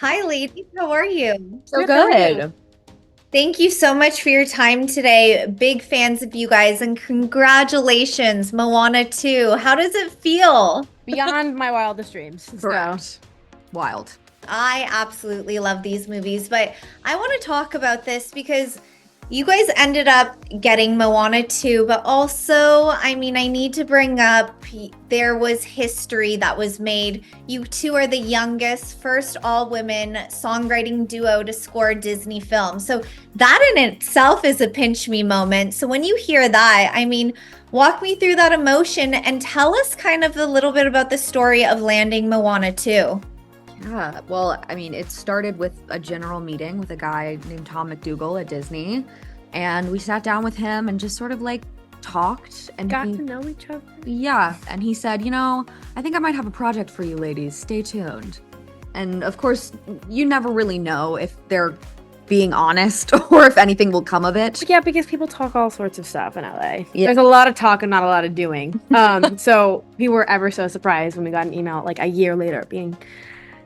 Hi, ladies. How are you? So Good, how are you? good. Thank you so much for your time today. Big fans of you guys, and congratulations, Moana 2. How does it feel? Beyond my wildest dreams. So, Correct. Wild. I absolutely love these movies, but I want to talk about this because you guys ended up getting Moana 2, but also, I need to bring up there was history that was made. You two are the youngest, first all women songwriting duo to score a Disney film. So, that in itself is a pinch me moment. So, when you hear that, walk me through that emotion and tell us kind of a little bit about the story of landing Moana 2. Yeah. Well, it started with a general meeting with a guy named Tom McDougal at Disney. And we sat down with him and just sort of like talked. And got to know each other. yeah. And he said, I think I might have a project for you ladies. Stay tuned. And of course, you never really know if they're being honest or if anything will come of it. Yeah, because people talk all sorts of stuff in LA. Yeah. There's a lot of talk and not a lot of doing. So we were ever so surprised when we got an email like a year later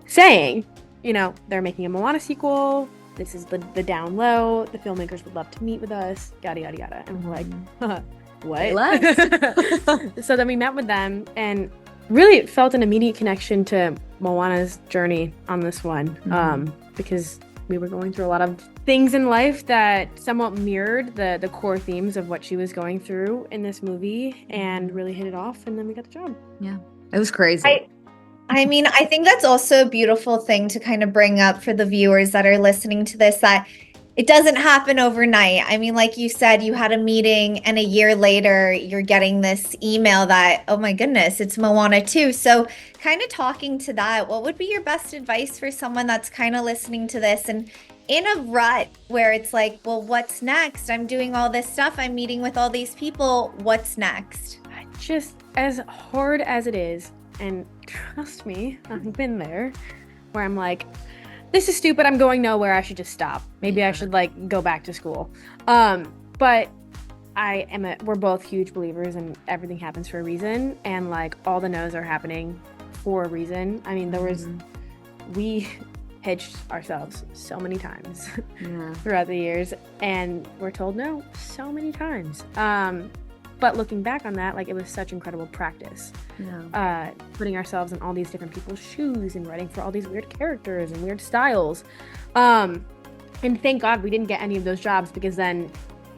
saying, they're making a Moana sequel. This is the down low. The filmmakers would love to meet with us, yada, yada, yada. And we're like, what? Let's. So then we met with them and really felt an immediate connection to Moana's journey on this one. Because we were going through a lot of things in life that somewhat mirrored the core themes of what she was going through in this movie and really hit it off. And then we got the job. Yeah. It was crazy. I think that's also a beautiful thing to kind of bring up for the viewers that are listening to this, that it doesn't happen overnight. Like you said, you had a meeting and a year later you're getting this email that, oh my goodness, it's Moana 2. So kind of talking to that, what would be your best advice for someone that's kind of listening to this and in a rut where it's like, well, what's next? I'm doing all this stuff. I'm meeting with all these people. What's next? Just as hard as it is, and trust me, I've been there, where I'm like, this is stupid, I'm going nowhere, I should just stop. Maybe I should go back to school. But we're both huge believers in everything happens for a reason, and all the no's are happening for a reason. We pitched ourselves so many times throughout the years, and we're told no so many times. But looking back on that, it was such incredible practice. Yeah. Putting ourselves in all these different people's shoes and writing for all these weird characters and weird styles. And thank God we didn't get any of those jobs, because then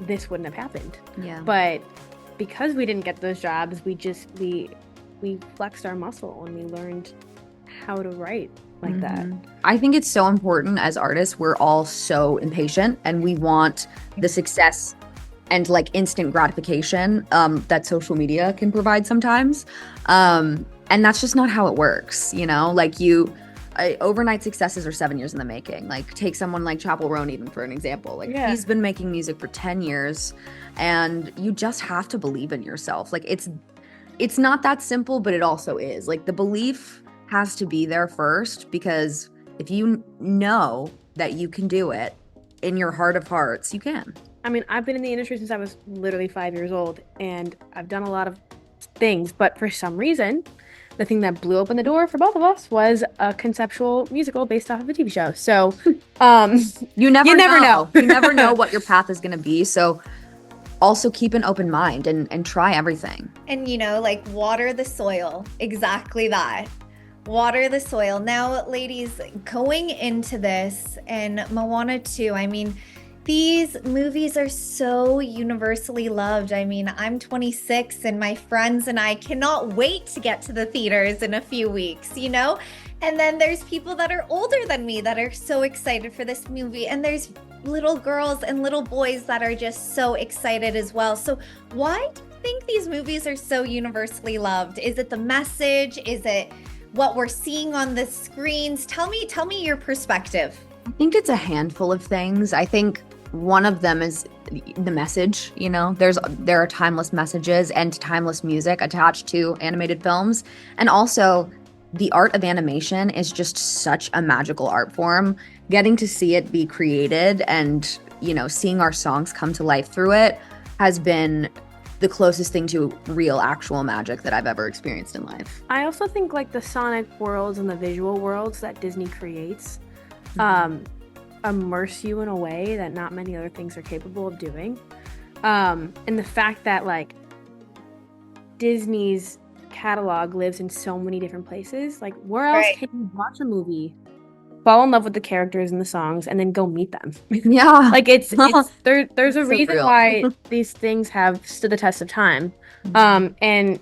this wouldn't have happened. Yeah. But because we didn't get those jobs, we flexed our muscle and we learned how to write like that. I think it's so important as artists. We're all so impatient and we want the success and instant gratification that social media can provide sometimes. And that's just not how it works, overnight successes are 7 years in the making. Take someone like Chappell Roan even for an example. He's been making music for 10 years and you just have to believe in yourself. It's not that simple, but it also is. The belief has to be there first, because if you know that you can do it in your heart of hearts, you can. I've been in the industry since I was literally 5 years old, and I've done a lot of things, but for some reason, the thing that blew open the door for both of us was a conceptual musical based off of a TV show. So, you never know. You never know what your path is going to be. So also keep an open mind and try everything. And, water the soil. Exactly that. Water the soil. Now, ladies, going into this and Moana 2, these movies are so universally loved. I'm 26 and my friends and I cannot wait to get to the theaters in a few weeks, And then there's people that are older than me that are so excited for this movie. And there's little girls and little boys that are just so excited as well. So why do you think these movies are so universally loved? Is it the message? Is it what we're seeing on the screens? Tell me your perspective. I think it's a handful of things. I think one of them is the message. There are timeless messages and timeless music attached to animated films. And also, the art of animation is just such a magical art form. Getting to see it be created and, seeing our songs come to life through it has been the closest thing to real actual magic that I've ever experienced in life. I also think the sonic worlds and the visual worlds that Disney creates immerse you in a way that not many other things are capable of doing. And the fact that like Disney's catalog lives in so many different places, like where else Right. can you watch a movie, fall in love with the characters and the songs, and then go meet them? Yeah. Like there's a So reason real. why these things have stood the test of time. And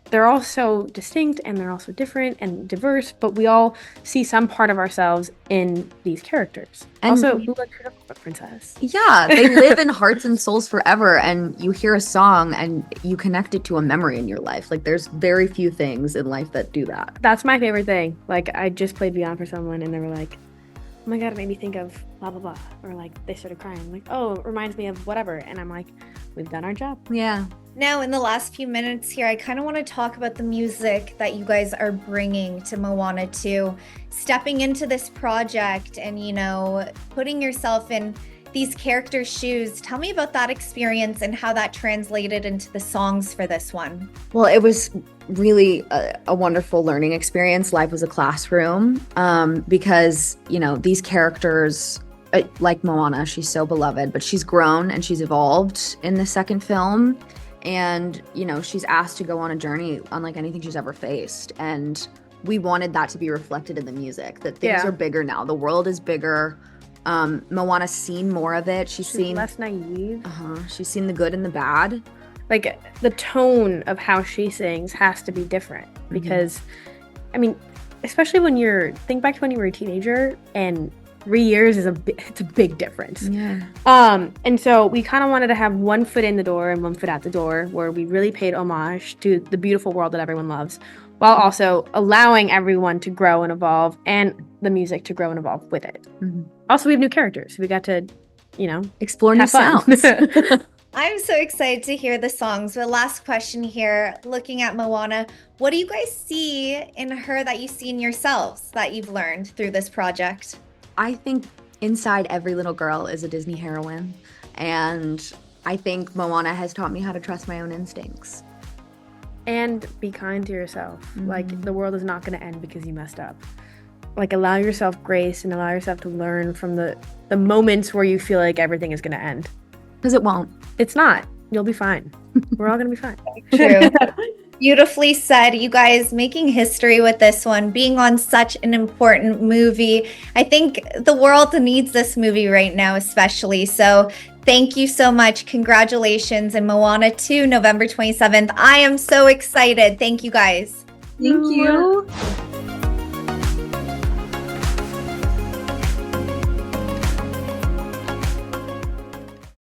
they're all so distinct, and they're also different and diverse, but we all see some part of ourselves in these characters. And also, who likes her princess? Yeah, they live in hearts and souls forever, and you hear a song and you connect it to a memory in your life. Like there's very few things in life that do that. That's my favorite thing. Like I just played Beyond for someone, and they were like, oh my god, it made me think of blah blah blah, or like they started crying. I'm like, oh, it reminds me of whatever, and I'm like, we've done our job. Yeah. Now, in the last few minutes here, I kind of want to talk about the music that you guys are bringing to Moana 2. Stepping into this project and, you know, putting yourself in these characters' shoes. Tell me about that experience and how that translated into the songs for this one. Well, it was really a wonderful learning experience. Life was a classroom because, you know, these characters, like Moana, she's so beloved, but she's grown and she's evolved in the second film. And, you know, she's asked to go on a journey unlike anything she's ever faced. And we wanted that to be reflected in the music, that things are bigger now. The world is bigger. Moana's seen more of it. She's seen less naive. She's seen the good and the bad. Like the tone of how she sings has to be different because, I mean, especially think back to when you were a teenager, and 3 years is it's a big difference. Yeah. And so we kind of wanted to have one foot in the door and one foot out the door, where we really paid homage to the beautiful world that everyone loves, while also allowing everyone to grow and evolve, and the music to grow and evolve with it. Also, we have new characters. We got to, you know, explore new fun. sounds. I'm so excited to hear the songs. But last question here, looking at Moana, what do you guys see in her that you see in yourselves that you've learned through this project? I think inside every little girl is a Disney heroine. And I think Moana has taught me how to trust my own instincts. And be kind to yourself. Like, the world is not going to end because you messed up. Like, allow yourself grace and allow yourself to learn from the moments where you feel like everything is going to end. Because it won't. It's not. You'll be fine. We're all going to be fine. True. Beautifully said. You guys making history with this one, being on such an important movie. I think the world needs this movie right now, especially. So thank you so much. Congratulations. And Moana 2, November 27th. I am so excited. Thank you guys. Thank you.